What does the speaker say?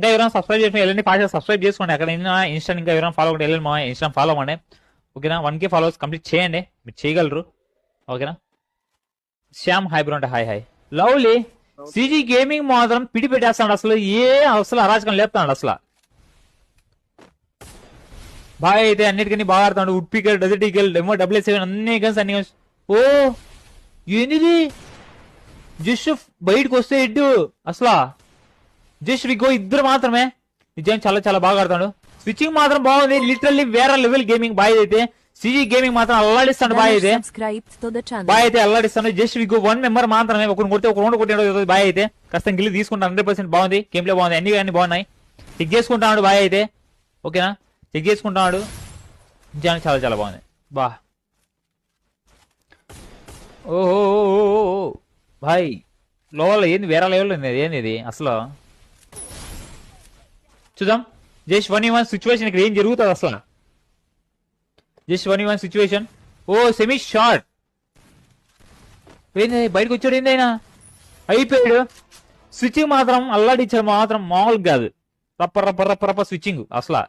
ఇంకా ఎవరైనా సబ్స్క్రైబ్ చేసుకుని వెళ్ళండి, ఫాస్ట్ సబ్స్క్రైబ్ చేసుకోండి. అక్కడ ఇన్స్టా ఇంకా ఎవరైనా ఫాలో అవ్వండి, వెళ్ళండి మా ఇన్స్టా ఫాలో అవ్వండి. ఓకేనా, 1K ఫాలోవర్స్ కంప్లీట్ చేయండి, మీరు చేయగలరు. ఓకేనా, శ్యామ్ హాయ్ బ్రో అంటే హాయ్ హాయ్. లవ్లీ సిజీ గేమింగ్ మాత్రం పిడి పెట్టేస్తాడు అసలు, అసలు అరాచకం లేపుతాడు అసలు. బాగా అయితే అన్నిటికీ బాగా ఆడుతాడు. ఉడ్పికల్, డెజర్టికల్, డెమో, WS7 అన్ని గన్స్ అన్ని గన్స్. ఓ ఏంది జస్ట్ బయటకు వస్తే ఇడ్డు అసలు జస్ట్ విగో ఇద్దరు మాత్రమే. నిజంగా చాలా చాలా బాగా ఆడతాడు. స్విచ్చింగ్ మాత్రం బాగుంది, లిటరల్లీ వేరే లెవెల్ గేమింగ్. బాయ్ అయితే సిజీ గేమింగ్ మాత్రం అల్లాడిస్తాడు. బాయ్ అయితే అల్లాడిస్తాడు. జస్ట్ విగో 1 మెంబర్ మాత్రమే, ఒకరిని కొడితే ఒక రౌండ్ కొట్టాడు. బాయ్ అయితే కాస్త గిల్లి తీసుకుంటాను. 100% బాగుంది, గేమ్ ప్లే బాగుంది, అన్ని బాగున్నాయి. చెక్ చేసుకుంటాడు బాయ్ అయితే. ఓకేనా, చెక్ చేసుకుంటున్నాడు. నిజంగా చాలా చాలా బాగుంది. బా ఓహో భాయ్ లోవల్ ఏంది, వేరే లెవెల్ ఉంది ఏంది ఇది అసలు. చూద్దాం జస్ట్ 1v1 సిచ్యువేషన్ ఇక్కడ ఏం జరుగుతుంది అసలు. Just 1v1 situation. ఓ సెమీ షార్ట్ ఏంది, బయటకు వచ్చాడు ఏంది అయినా, అయిపోయాడు. స్విచ్చింగ్ మాత్రం అల్లాడిచ్చాడు మాత్రం మామూలు కాదు. రప్ప రప్ప రప్ప రప్ప స్విచ్చింగ్ అసలు.